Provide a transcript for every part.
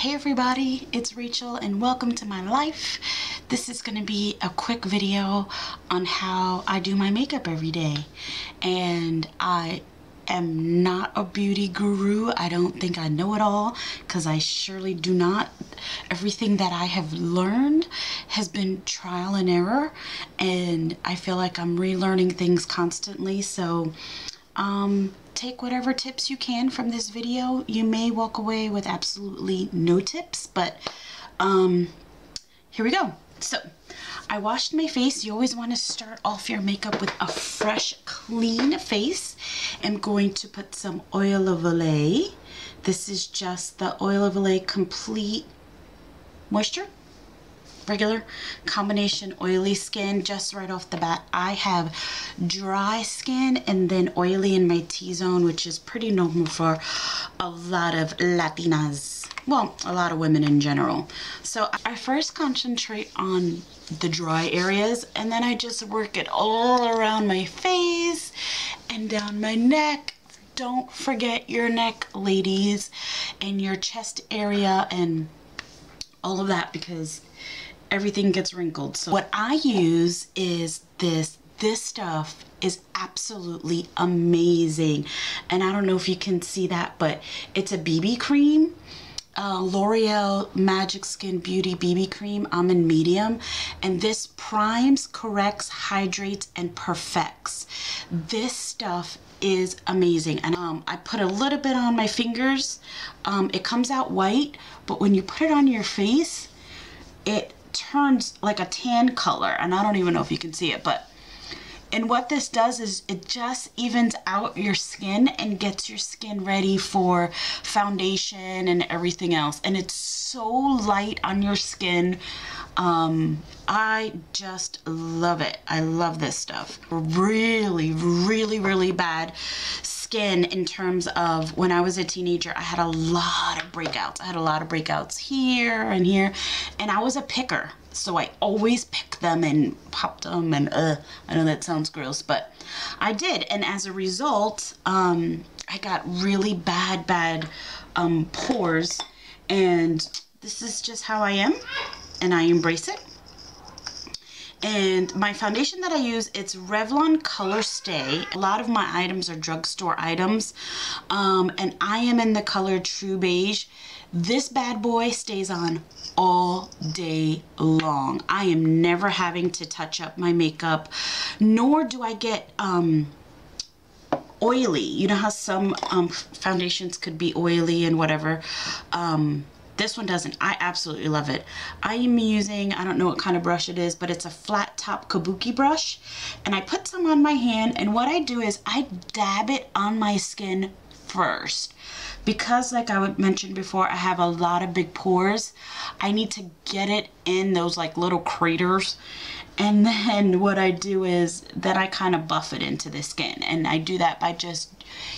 Hey everybody, it's Rachel and welcome to my life. This is going to be a quick video on how I do my makeup every day. And I am not a beauty guru. I don't think I know it all because I surely do not. Everything that I have learned has been trial and error, and I feel like I'm relearning things constantly. So take whatever tips you can from this video. You may walk away with absolutely no tips, but here we go. So I washed my face. You always want to start off your makeup with a fresh, clean face. I'm going to put some oil of Olay. This is just the oil of Olay Complete Moisture. Regular combination oily skin. Just right off the bat, I have dry skin and then oily in my T-zone, which is pretty normal for a lot of Latinas. Well, a lot of women in general. So I first concentrate on the dry areas, and then I just work it all around my face and down my neck. Don't forget your neck, ladies, and your chest area and all of that, because everything gets wrinkled. So what I use is this stuff is absolutely amazing, and I don't know if you can see that, but it's a BB cream, L'Oreal Magic Skin Beauty BB cream. I'm in medium, and this primes, corrects, hydrates, and perfects. This stuff is amazing, and I put a little bit on my fingers. It comes out white, but when you put it on your face, it turns like a tan color, and I don't even know if you can see it, and what this does is it just evens out your skin and gets your skin ready for foundation and everything else, and it's so light on your skin. I just love it. I love this stuff. Really bad skin in terms of when I was a teenager. I had a lot of breakouts. I had a lot of breakouts here and here, and I was a picker, so I always picked them and popped them, and I know that sounds gross, but I did, and as a result I got really bad pores, and this is just how I am, and I embrace it. And my foundation that I use, it's Revlon Color Stay. A lot of my items are drugstore items, and I am in the color True Beige. This bad boy stays on all day long. I am never having to touch up my makeup, nor do I get oily. You know how some foundations could be oily and whatever. This one doesn't. I absolutely love it. I am using, I don't know what kind of brush it is, but it's a flat top kabuki brush, and I put some on my hand, and what I do is I dab it on my skin first, because like I mentioned before, I have a lot of big pores. I need to get it in those like little craters, and then what I do is that I kind of buff it into the skin, and I do that by just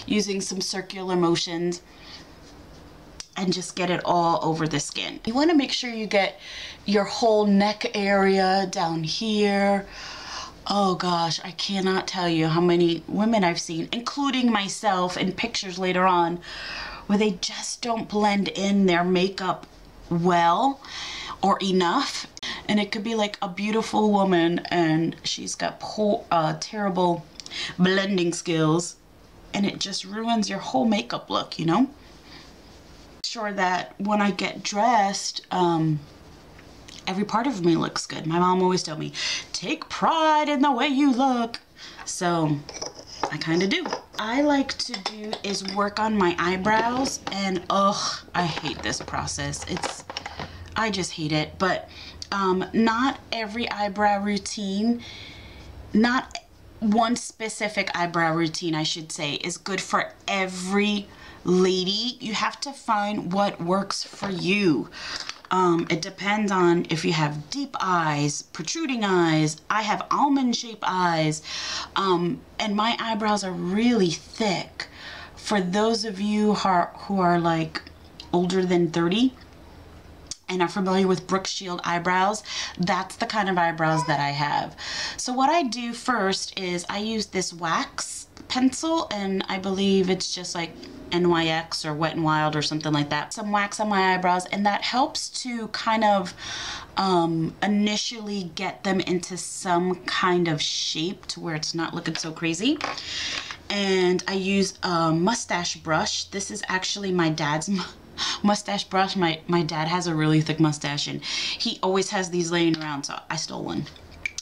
using some circular motions and just get it all over the skin. You want to make sure you get your whole neck area down here. Oh gosh, I cannot tell you how many women I've seen, including myself, in pictures later on, where they just don't blend in their makeup well or enough. And it could be like a beautiful woman and she's got terrible blending skills, and it just ruins your whole makeup look, you know? Sure that when I get dressed, every part of me looks good. My mom always told me, take pride in the way you look. So I kind of do. I like to do is work on my eyebrows, and ugh, I hate this process. I just hate it. But not every eyebrow routine, not one specific eyebrow routine, I should say, is good for every lady. You have to find what works for you. It depends on if you have deep eyes, protruding eyes. I have almond shaped eyes, and my eyebrows are really thick. For those of you who are like older than 30 and are familiar with Brooke Shield eyebrows, that's the kind of eyebrows that I have. So what I do first is I use this wax pencil, and I believe it's just like NYX or Wet n Wild or something like that. Some wax on my eyebrows, and that helps to kind of initially get them into some kind of shape to where it's not looking so crazy. And I use a mustache brush. This is actually my dad's mustache brush. My dad has a really thick mustache, and he always has these laying around, so I stole one.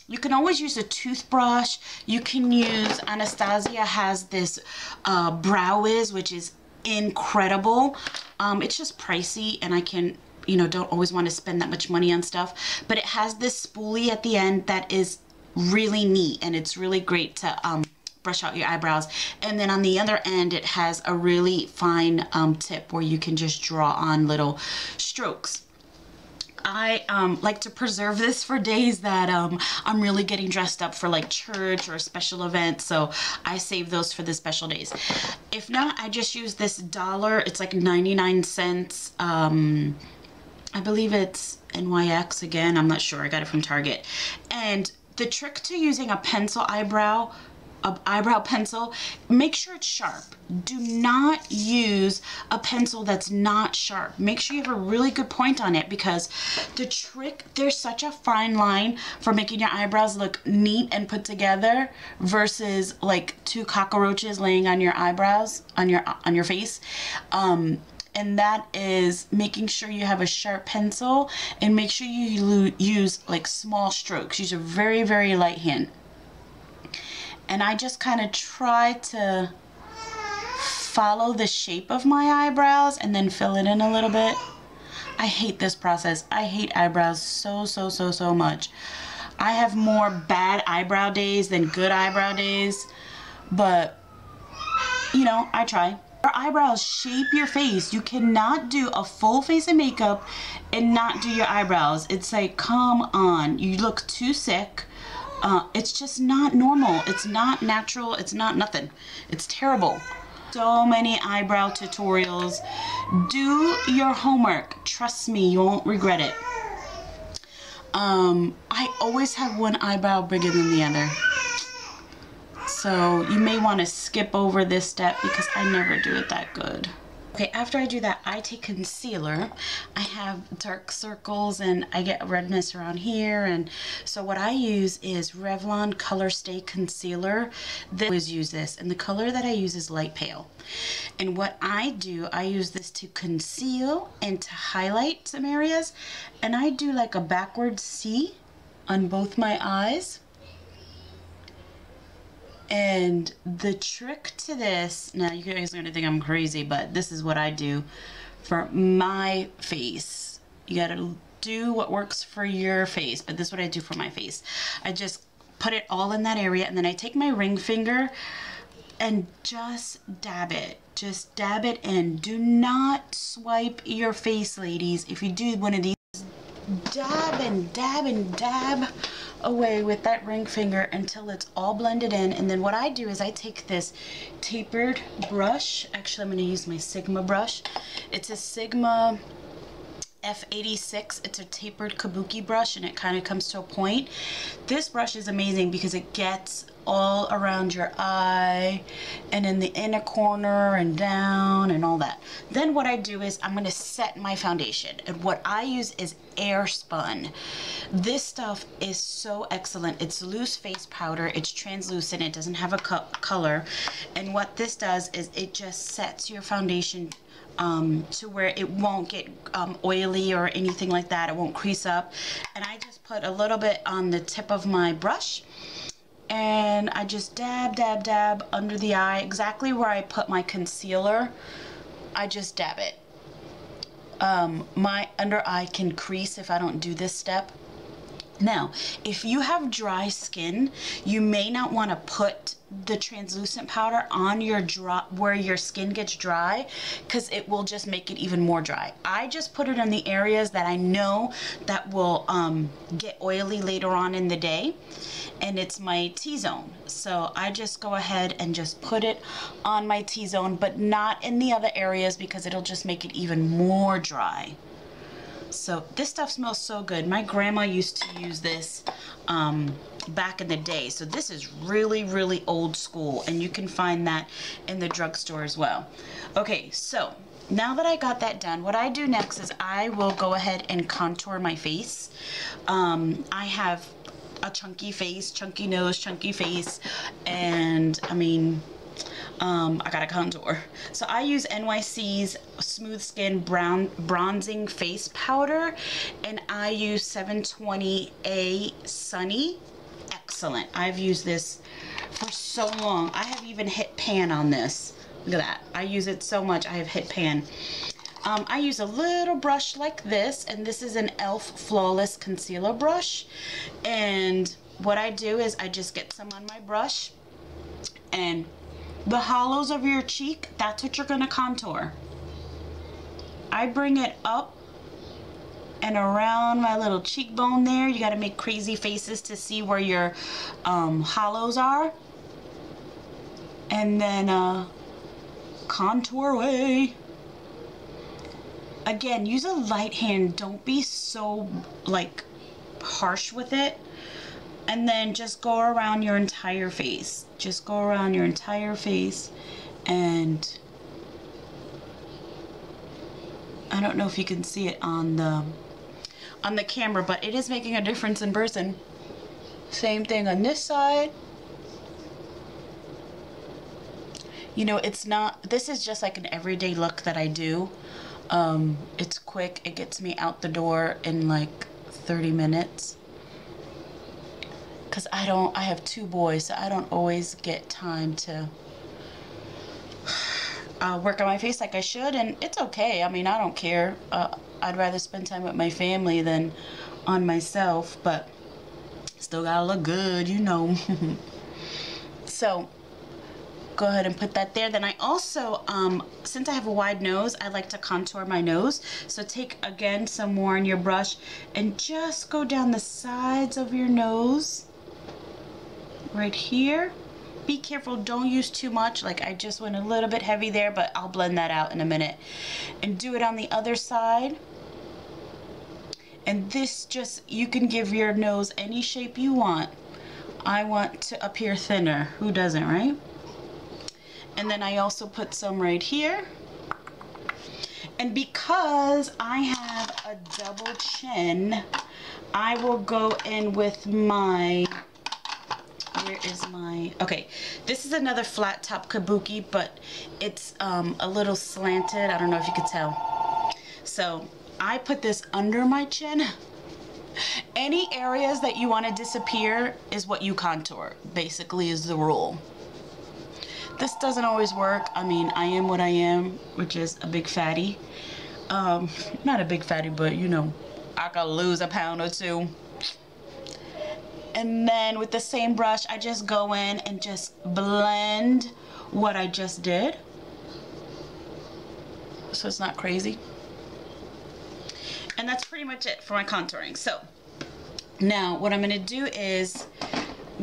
You can always use a toothbrush. You can use, Anastasia has this Brow Wiz, which is incredible. It's just pricey, and I can, you know, don't always want to spend that much money on stuff, but it has this spoolie at the end that is really neat, and it's really great to brush out your eyebrows. And then on the other end, it has a really fine tip where you can just draw on little strokes. I like to preserve this for days that I'm really getting dressed up for like church or a special event, so I save those for the special days. If not, I just use this dollar. It's like 99 cents. I believe it's NYX again. I'm not sure. I got it from Target. And the trick to using a pencil eyebrow pencil, make sure it's sharp. Do not use a pencil that's not sharp. Make sure you have a really good point on it, because the trick, there's such a fine line for making your eyebrows look neat and put together versus like two cockroaches laying on your eyebrows, on your face. And that is making sure you have a sharp pencil, and make sure you use like small strokes. Use a very, very light hand. And I just kind of try to follow the shape of my eyebrows and then fill it in a little bit. I hate this process. I hate eyebrows so much. I have more bad eyebrow days than good eyebrow days, but you know, I try. Your eyebrows shape your face. You cannot do a full face of makeup and not do your eyebrows. It's like, come on, you look too sick. It's just not normal. It's not natural. It's not nothing. It's terrible. So many eyebrow tutorials. Do your homework. Trust me, you won't regret it. I always have one eyebrow bigger than the other. So you may want to skip over this step because I never do it that good. Okay, after I do that, I take concealer. I have dark circles and I get redness around here, and so what I use is Revlon Color Stay Concealer. I always use this, and the color that I use is light pale. And what I do, I use this to conceal and to highlight some areas, and I do like a backward C on both my eyes. And the trick to this, now you guys are gonna think I'm crazy, but this is what I do for my face. You gotta do what works for your face, but this is what I do for my face. I just put it all in that area, and then I take my ring finger and just dab it. Just dab it in. Do not swipe your face, ladies. If you do one of these, dab and dab and dab away with that ring finger until it's all blended in. And then what I do is I take this tapered brush. Actually, I'm going to use my Sigma brush. It's a Sigma F86. It's a tapered kabuki brush, and it kind of comes to a point. This brush is amazing because it gets all around your eye and in the inner corner and down and all that. Then what I do is I'm going to set my foundation, and what I use is Airspun. This stuff is so excellent. It's loose face powder, it's translucent, it doesn't have a color, and what this does is it just sets your foundation to where it won't get oily or anything like that. It won't crease up. And I just put a little bit on the tip of my brush, and I just dab, dab, dab under the eye, exactly where I put my concealer. I just dab it. My under eye can crease if I don't do this step. Now, if you have dry skin, you may not want to put the translucent powder on your where your skin gets dry, because it will just make it even more dry. I just put it in the areas that I know that will get oily later on in the day, and it's my T-zone. So I just go ahead and just put it on my T-zone, but not in the other areas because it'll just make it even more dry. So this stuff smells so good. My grandma used to use this back in the day. So this is really, really old school, and you can find that in the drugstore as well. Okay, so now that I got that done, what I do next is I will go ahead and contour my face. I have a chunky face, chunky nose, chunky face, and I mean, I gotta contour. So I use NYC's Smooth Skin Bronzing Face Powder, and I use 720A Sunny. Excellent. I've used this for so long. I have even hit pan on this. Look at that. I use it so much. I have hit pan. I use a little brush like this, and this is an e.l.f. Flawless Concealer brush. And what I do is I just get some on my brush, and the hollows of your cheek, that's what you're gonna contour. I bring it up and around my little cheekbone there. You gotta make crazy faces to see where your hollows are. And then contour away. Again, use a light hand. Don't be so like harsh with it. And then just go around your entire face. Just go around your entire face, and I don't know if you can see it on the camera, but it is making a difference in person. Same thing on this side. You know, it's not, this is just like an everyday look that I do. It's quick. It gets me out the door in like 30 minutes. Because I have 2 boys, so I don't always get time to work on my face like I should, and it's okay. I mean, I don't care. I'd rather spend time with my family than on myself, but still gotta look good, you know. So go ahead and put that there. Then I also, since I have a wide nose, I like to contour my nose. So take, again, some more on your brush and just go down the sides of your nose. Right here. Be careful, don't use too much. Like I just went a little bit heavy there, but I'll blend that out in a minute. And do it on the other side. And this just, you can give your nose any shape you want. I want to appear thinner. Who doesn't, right? And then I also put some right here. And because I have a double chin, I will go in with my, where is my, okay, this is another flat top kabuki, but it's a little slanted. I don't know if you could tell. So I put this under my chin. Any areas that you want to disappear is what you contour, basically, is the rule. This doesn't always work. I mean, I am what I am, which is a big fatty. Not a big fatty, but you know, I could lose a pound or 2. And then with the same brush, I just go in and just blend what I just did. So it's not crazy. And that's pretty much it for my contouring. So now what I'm gonna do is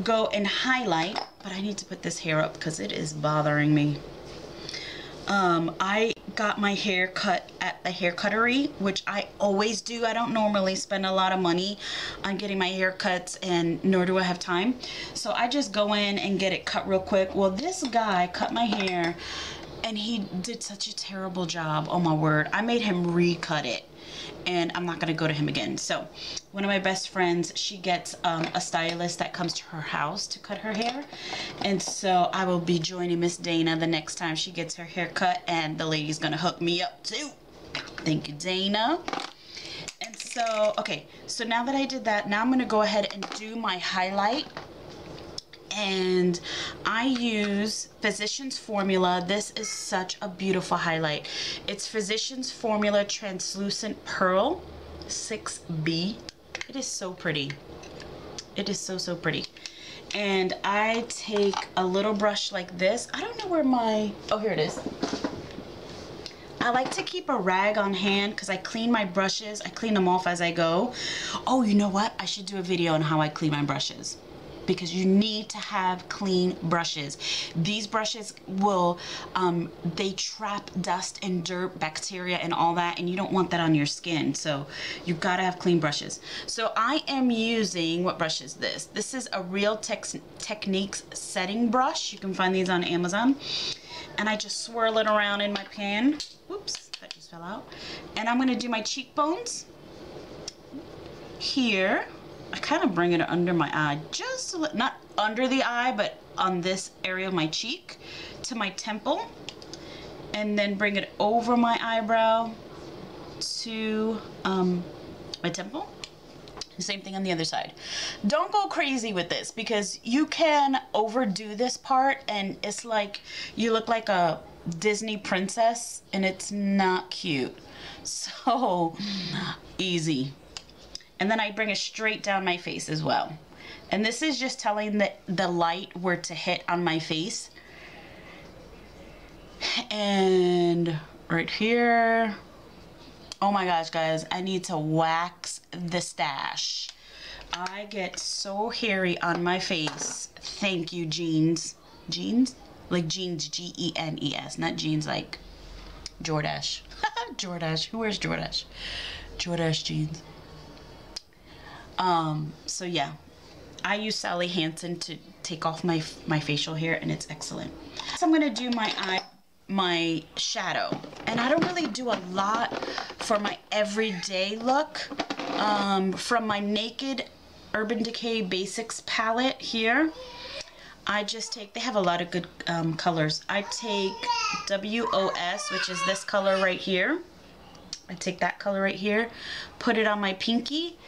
go and highlight, but I need to put this hair up because it is bothering me. I got my hair cut at the hair cuttery, which I always do. I don't normally spend a lot of money on getting my hair cuts, and nor do I have time. So I just go in and get it cut real quick. Well, this guy cut my hair and he did such a terrible job. Oh my word. I made him recut it, and I'm not gonna go to him again. So one of my best friends, she gets a stylist that comes to her house to cut her hair, and so I will be joining Miss Dana the next time she gets her hair cut, and the lady's gonna hook me up too. Thank you, Dana. And so, okay, so now that I did that, now I'm gonna go ahead and do my highlight. And I use Physicians Formula. This is such a beautiful highlight. It's Physicians Formula Translucent Pearl 6B. It is so pretty. It is so, so pretty. And I take a little brush like this. I don't know where my, oh, here it is. I like to keep a rag on hand because I clean my brushes. I clean them off as I go. Oh, you know what? I should do a video on how I clean my brushes. because you need to have clean brushes. These brushes will, they trap dust and dirt, bacteria and all that, and you don't want that on your skin. So you've got to have clean brushes. So I am using, what brush is this? This is a Real Techniques setting brush. You can find these on Amazon. And I just swirl it around in my pan. Whoops, that just fell out. And I'm gonna do my cheekbones here. I kind of bring it under my eye, just a little, not under the eye, but on this area of my cheek to my temple, and then bring it over my eyebrow to my temple. Same thing on the other side. Don't go crazy with this because you can overdo this part and it's like you look like a Disney princess and it's not cute. So easy. And then I bring it straight down my face as well. And this is just telling the light where to hit on my face. And right here. Oh my gosh, guys, I need to wax the stash. I get so hairy on my face. Thank you, jeans. Jeans? Like jeans, G-E-N-E-S, not jeans like Jordache. Jordache. Who wears Jordache? Jordache jeans. So yeah, I use Sally Hansen to take off my facial hair, and it's excellent. So I'm gonna do my shadow, and I don't really do a lot for my everyday look. From my Naked Urban Decay Basics palette here, I just take, they have a lot of good colors. I take WOS, which is this color right here. I take that color right here, put it on my pinky,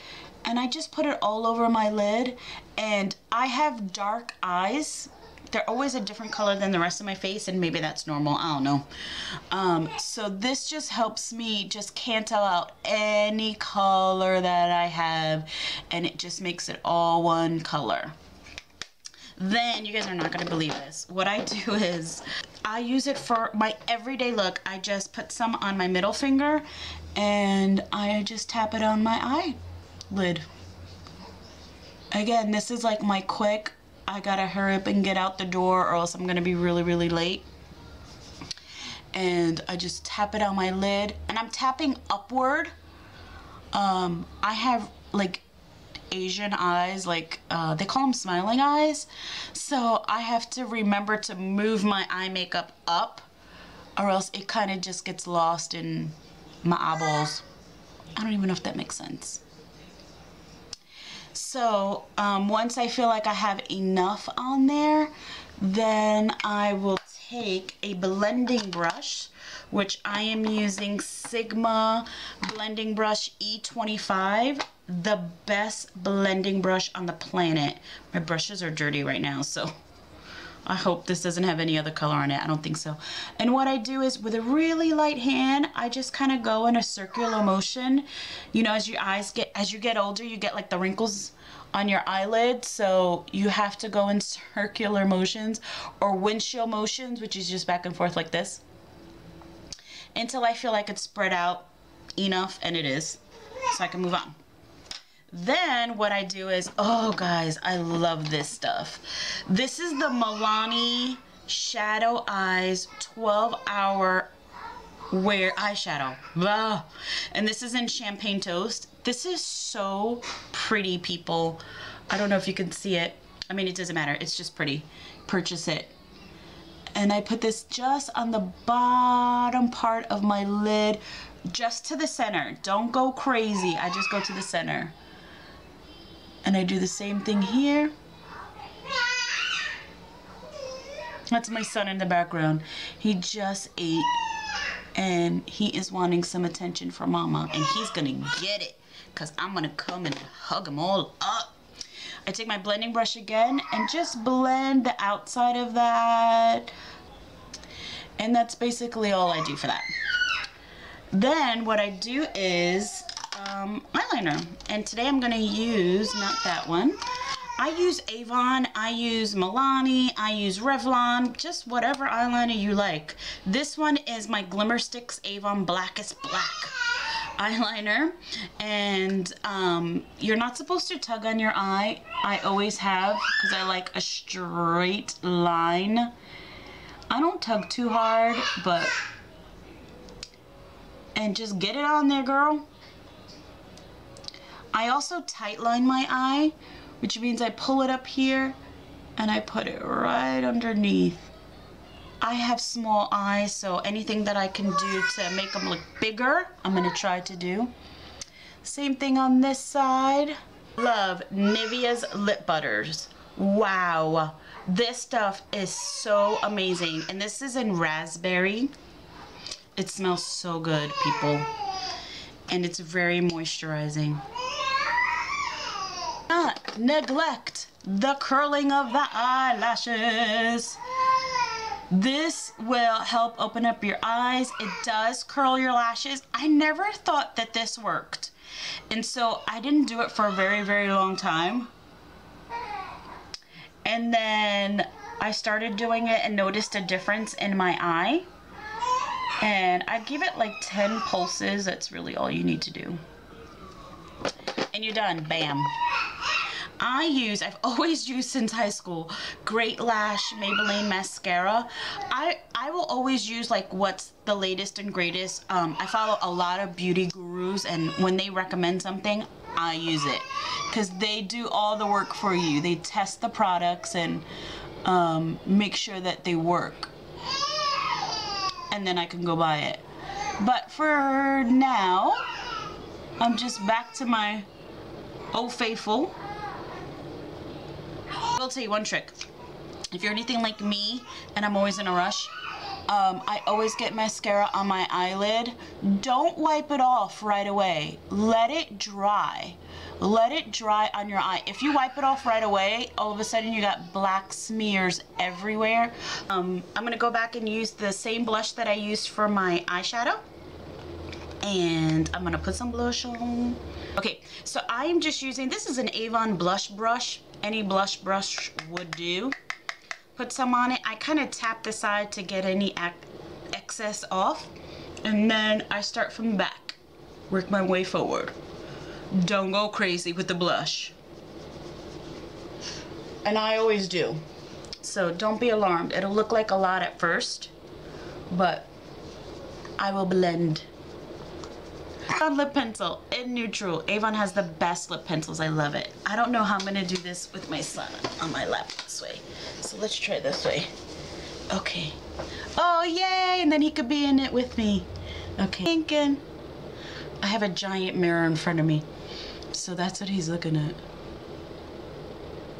and I just put it all over my lid. And I have dark eyes. They're always a different color than the rest of my face, and maybe that's normal, I don't know. So this just helps me just cancel out any color that I have, and it just makes it all one color. Then, you guys are not gonna believe this. What I do is, I use it for my everyday look. I just put some on my middle finger, and I just tap it on my eyelid. Again, this is like my quick, I gotta hurry up and get out the door or else I'm gonna be really, really late. And I just tap it on my lid, and I'm tapping upward. I have like Asian eyes, like they call them smiling eyes. So I have to remember to move my eye makeup up or else it kind of just gets lost in my eyeballs. I don't even know if that makes sense. So once I feel like I have enough on there, then I will take a blending brush, which I am using Sigma blending brush E25, the best blending brush on the planet. My brushes are dirty right now, so I hope this doesn't have any other color on it. I don't think so. And what I do is, with a really light hand, I just kind of go in a circular motion. You know, as you get older, you get like the wrinkles on your eyelid, so you have to go in circular motions or windshield motions, which is just back and forth like this, until I feel like it's spread out enough, and it is, so I can move on. Then what I do is, oh guys, I love this stuff. This is the Milani Shadow Eyes 12-hour wear eyeshadow. Blah. And this is in Champagne Toast. This is so pretty, people. I don't know if you can see it. I mean, it doesn't matter. It's just pretty. Purchase it. And I put this just on the bottom part of my lid, just to the center. Don't go crazy. I just go to the center. And I do the same thing here. That's my son in the background. He just ate, and he is wanting some attention from mama, and he's gonna get it, because I'm gonna come and hug him all up. I take my blending brush again and just blend the outside of that. And that's basically all I do for that. Then what I do is eyeliner. And today I'm gonna use, not that one, I use Avon, I use Milani, I use Revlon, just whatever eyeliner you like. This one is my Glimmer Sticks Avon Blackest Black. eyeliner, and you're not supposed to tug on your eye. I always have, because I like a straight line. I don't tug too hard, but, and just get it on there, girl. I also tightline my eye, which means I pull it up here and I put it right underneath. I have small eyes, so anything that I can do to make them look bigger, I'm gonna try to do. Same thing on this side. Love Nivea's lip butters. Wow, this stuff is so amazing, and this is in raspberry. It smells so good, people, and it's very moisturizing. Not neglect the curling of the eyelashes. This will help open up your eyes. It does curl your lashes. I never thought that this worked, and so I didn't do it for a very, very long time. And then I started doing it and noticed a difference in my eye. And I give it like 10 pulses. That's really all you need to do. And you're done. Bam. I've always used since high school, Great Lash Maybelline mascara. I will always use like what's the latest and greatest. I follow a lot of beauty gurus, and when they recommend something, I use it, because they do all the work for you. They test the products and make sure that they work, and then I can go buy it. But for now, I'm just back to my old faithful. I'll tell you one trick. If you're anything like me and I'm always in a rush, I always get mascara on my eyelid. Don't wipe it off right away. Let it dry. Let it dry on your eye. If you wipe it off right away, all of a sudden you got black smears everywhere. I'm gonna go back and use the same blush that I used for my eyeshadow. And I'm gonna put some blush on. Okay, so I am just using, this is an Avon blush brush. Any blush brush would do. Put some on it. I kind of tap the side to get any excess off. And then I start from the back. Work my way forward. Don't go crazy with the blush. And I always do. So don't be alarmed. It'll look like a lot at first, but I will blend. Lip pencil in neutral. Avon has the best lip pencils. I love it. I don't know how I'm gonna do this with my son on my lap this way. So let's try this way. Okay. Oh yay! And then he could be in it with me. Okay. Thinking. I have a giant mirror in front of me, so that's what he's looking at.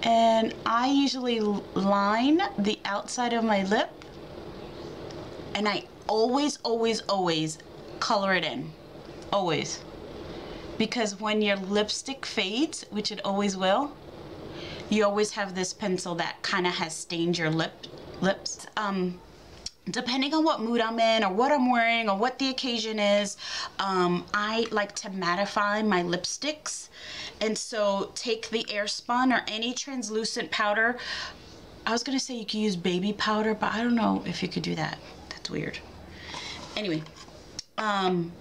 And I usually line the outside of my lip, and I always color it in. Always. Because when your lipstick fades, which it always will, you always have this pencil that kind of has stained your lips. Depending on what mood I'm in or what I'm wearing or what the occasion is, I like to mattify my lipsticks. And so take the Airspun or any translucent powder. I was gonna say you could use baby powder, but I don't know if you could do that. That's weird. Anyway.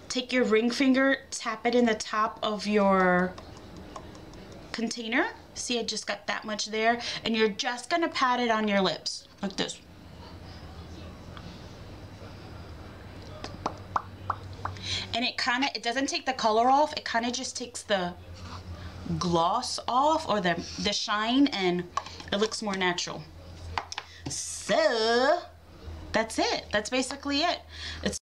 Take your ring finger, tap it in the top of your container. See, I just got that much there. And you're just gonna pat it on your lips, like this. And it doesn't take the color off, it kind of just takes the gloss off, or the shine, and it looks more natural. So, that's it. That's basically it. It's